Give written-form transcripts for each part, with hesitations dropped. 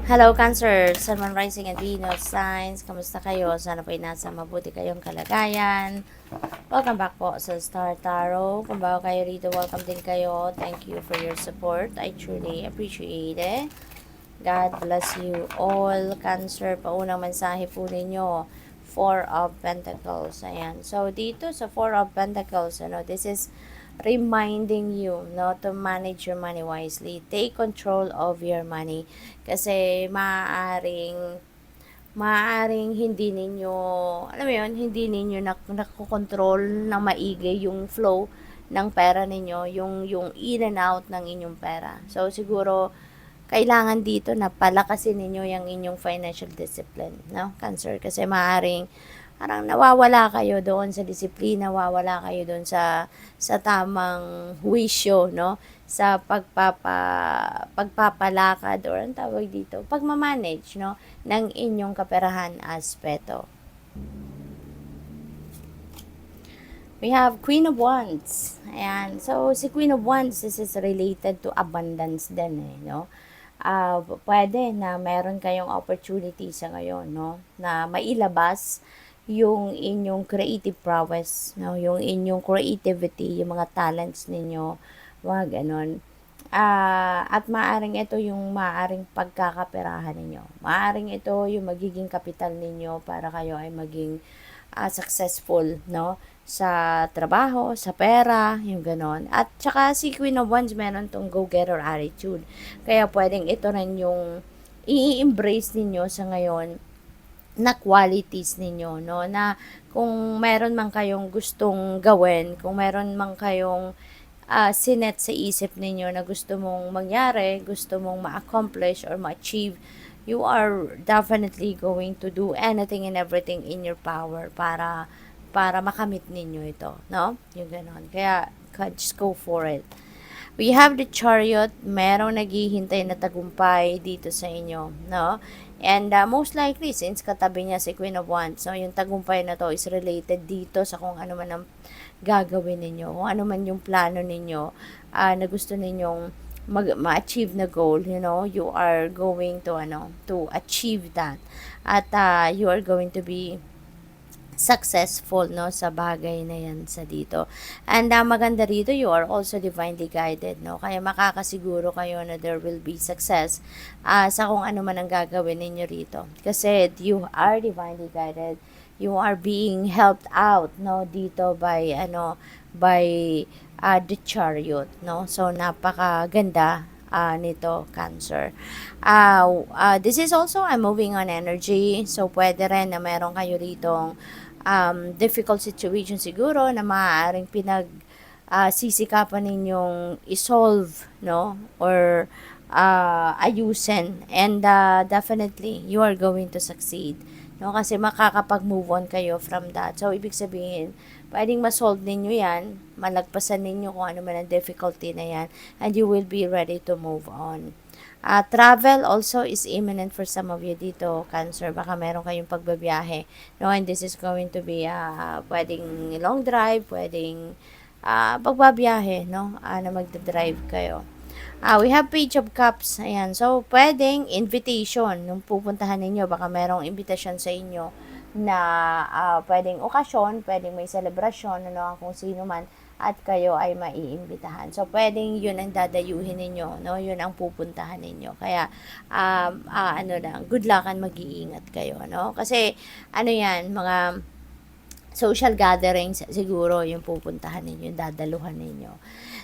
Hello Cancer, Sun, Moon, Rising and Venus Signs. Kamusta kayo? Sana po'y nasa mabuti kayong kalagayan. Welcome back po sa Star Tarot. Kung bago kayo rito, welcome din kayo. Thank you for your support. I truly appreciate it. God bless you all. Cancer, paunang mensahe po ninyo. Four of Pentacles. Ayan. So, dito sa Four of Pentacles, this is reminding you to manage your money wisely. Take control of your money. Kasi maaaring hindi ninyo, alam mo yun, hindi ninyo nakokontrol ng maigi yung flow ng pera ninyo, yung in and out ng inyong pera. So, siguro, kailangan dito na palakasin ninyo yung inyong financial discipline, no? Cancer. Kasi maaaring parang nawawala kayo doon sa disiplina, nawawala kayo doon sa tamang wisyo, no? Sa pagpapalakad or ang tawag dito, pagmamanage, no? Ng inyong kaperahan aspeto. We have Queen of Wands. Ayan. So, si Queen of Wands, this is related to abundance din, no? Pwede na meron kayong opportunity sa ngayon, no? Na mailabas yung inyong creative prowess, no? Yung inyong creativity, yung mga talents ninyo, mga ganon. At maaring ito yung maaring pagkakaperahan ninyo. Maaring ito yung magiging kapital ninyo para kayo ay maging successful, no? Sa trabaho, sa pera, yung ganon. At saka si Queen of Wands meron tong go-getter attitude. Kaya pwedeng ito rin yung i-embrace ninyo sa ngayon na qualities ninyo, no? Na kung meron man kayong gustong gawin, kung meron man kayong sinet sa isip ninyo na gusto mong mangyari, gusto mong ma-accomplish or ma-achieve, you are definitely going to do anything and everything in your power para makamit ninyo ito, no? Yung ganon. Kaya, just go for it. We have the Chariot, merong naghihintay na tagumpay dito sa inyo, no? And most likely, since katabi niya si Queen of Wands, so yung tagumpay na to is related dito sa kung ano man ang gagawin ninyo, kung ano man yung plano ninyo na gusto ninyong ma-achieve na goal, you are going to achieve that. At you are going to be successful, no, sa bagay na yan sa dito. And maganda rito, you are also divinely guided, no? Kaya makakasiguro kayo na there will be success sa kung ano man ang gagawin ninyo rito. Kasi you are divinely guided. You are being helped out, no, dito by the Chariot, no? So napakaganda nito, Cancer. This is also I'm moving on energy. So pwede rin na meron kayo ritong difficult situation siguro na maaaring sisikapan ninyong isolve, no? Or ayusin. And definitely, you are going to succeed. No? Kasi makakapag-move on kayo from that. So, ibig sabihin, pwedeng ma-solve ninyo yan, malagpasan ninyo kung ano man ang difficulty na yan, and you will be ready to move on. Travel also is imminent for some of you dito, Cancer. Baka meron kayong pagbabiyahe. No? And this is going to be pwedeng long drive, pwedeng pagbabiyahe, no? Na magdadrive kayo. We have Page of Cups. Ayan. So, pwedeng invitation nung pupuntahan ninyo. Baka merong invitation sa inyo na pwedeng okasyon, pwedeng may selebrasyon, kung sino man, at kayo ay maiimbitahan. So, pwedeng yun ang dadayuhin ninyo, no? Yun ang pupuntahan ninyo. Kaya, good luck and mag-iingat kayo, no? Kasi, yan, mga social gatherings, siguro yung pupuntahan ninyo, dadaluhan ninyo.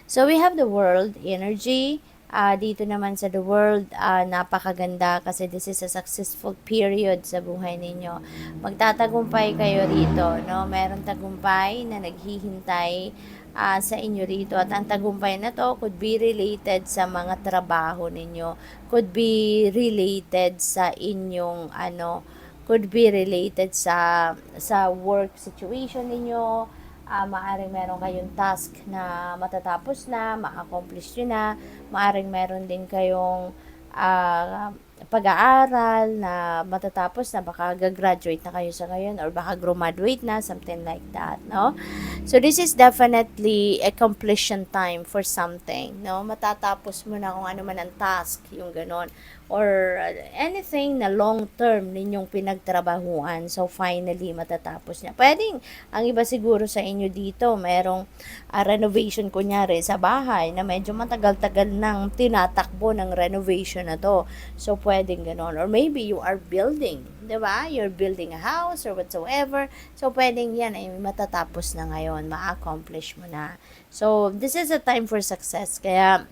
So, we have the world energy. Dito naman sa the world, napakaganda kasi this is a successful period sa buhay ninyo. Magtatagumpay kayo rito, no? Meron tagumpay na naghihintay sa inyo rito. At ang tagumpay na to could be related sa mga trabaho ninyo. Could be related sa inyong, could be related sa work situation ninyo. Maaring meron kayong task na matatapos na, ma-accomplish nyo na, maaring meron din kayong pag-aaral na matatapos na, baka gagraduate na kayo sa ngayon or baka graduate na, something like that, no? So this is definitely a completion time for something, no? Matatapos mo na kung ano man ang task, yung ganon, or anything na long term ninyong pinagtrabahuan. So finally matatapos niya. Pwedeng ang iba siguro sa inyo dito, merong renovation kunyari sa bahay na medyo matagal-tagal nang tinatakbo ng renovation na to. So pwedeng ganon, or maybe you are building, 'di ba? You're building a house or whatsoever. So pwedeng yan ay matatapos na ngayon, ma-accomplish mo na. So this is a time for success. Kaya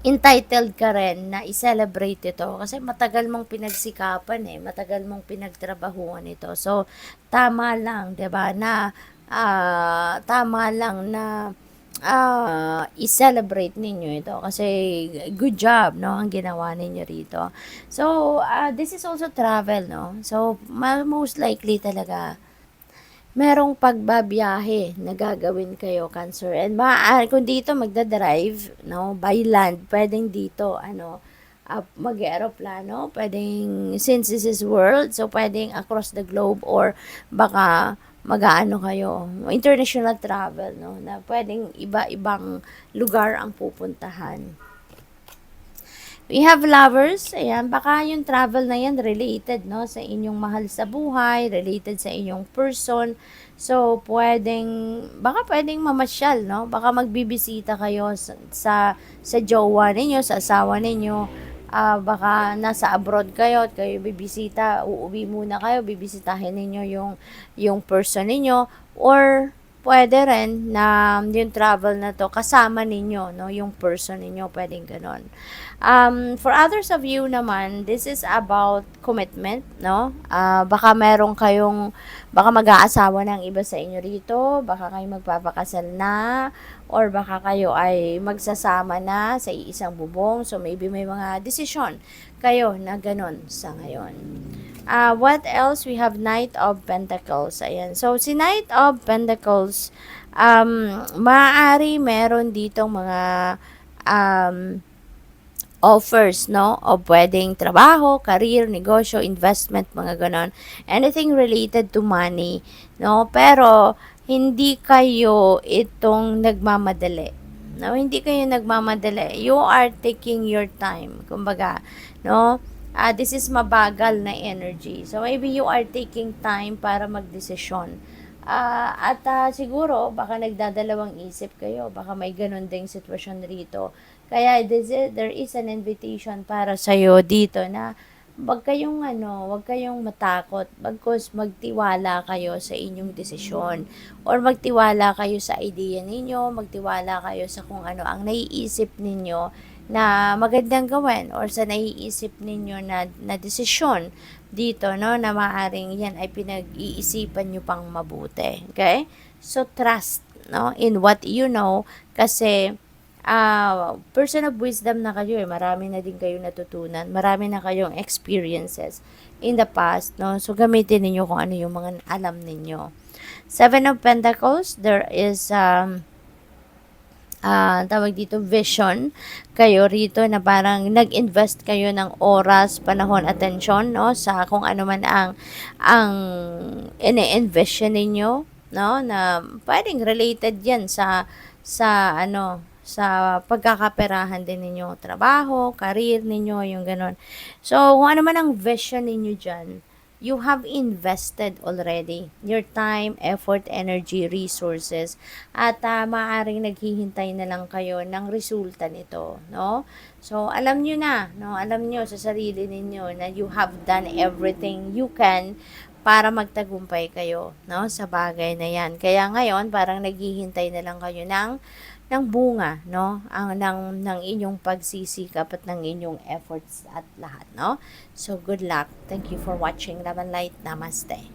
entitled ka rin na i-celebrate ito kasi matagal mong pinagsikapan matagal mong pinagtrabahuan ito. So tama lang, 'di ba, na tama lang na i-celebrate ninyo ito kasi good job, no, ang ginawa ninyo rito. So this is also travel, no. So most likely talaga merong pagbabiyahe na gagawin kayo, Cancer. And kung dito magdadrive, no, by land, pwedeng dito, mag-aeroplano, pwedeng, since this is world, so pwedeng across the globe, or baka mag-aano kayo, international travel, no, na pwedeng iba-ibang lugar ang pupuntahan. We have lovers, ayan, baka yung travel na yan related, no, sa inyong mahal sa buhay, related sa inyong person. So, baka pwedeng mamasyal, no, baka magbibisita kayo sa jowa ninyo, sa asawa ninyo. Baka nasa abroad kayo at kayo bibisita, uuwi muna kayo, bibisitahin ninyo yung person ninyo, or pwede rin na yung travel na to kasama ninyo, no, yung person ninyo, pwedeng ganon. For others of you naman, this is about commitment, no? Baka baka mag-aasawa ng iba sa inyo rito, baka kayo magpapakasal na, or baka kayo ay magsasama na sa iisang bubong. So maybe may mga decision kayo na ganon sa ngayon. What else? We have Knight of Pentacles. Ayan. So si Knight of Pentacles, maaari meron ditong mga offers, no, o pwedeng trabaho, career, negosyo, investment, mga ganon. Anything related to money, no, pero hindi kayo itong nagmamadali, no, hindi kayo nagmamadali. You are taking your time, kumbaga, no. This is mabagal na energy. So maybe you are taking time para magdesisyon. Siguro baka nagdadalawang isip kayo, baka may ganun ding sitwasyon rito. Kaya there is an invitation para sa iyo dito na wag kayong matakot, bagkus magtiwala kayo sa inyong desisyon, or magtiwala kayo sa idea ninyo, magtiwala kayo sa kung ano ang naiisip ninyo na magandang gawin, or sa naiisip ninyo na desisyon dito, no, na maaring yan ay pinag-iisipan nyo pang mabuti. Okay? So trust, no, in what you know, kasi person of wisdom na kayo, marami na din kayo natutunan, marami na kayong experiences in the past, no, so gamitin niyo kung ano yung mga alam ninyo. Seven of Pentacles, there is tawag dito, vision kayo rito, na parang nag-invest kayo ng oras, panahon, atensyon, no, sa kung ano man ang ine-envision ninyo, no, na pwedeng related yan sa pagkakaperahan din ninyo, trabaho, career ninyo, yung ganon. So, kung ano man ang vision ninyo dyan, you have invested already your time, effort, energy, resources, at maaaring naghihintay na lang kayo ng resulta nito, no? So, alam nyo na, no? Alam nyo sa sarili ninyo na you have done everything you can para magtagumpay kayo, no, sa bagay na yan. Kaya ngayon, parang naghihintay na lang kayo ng bunga, no, ng inyong pagsisikap at ng inyong efforts at lahat, no. So good luck. Thank you for watching Love and Light. Namaste.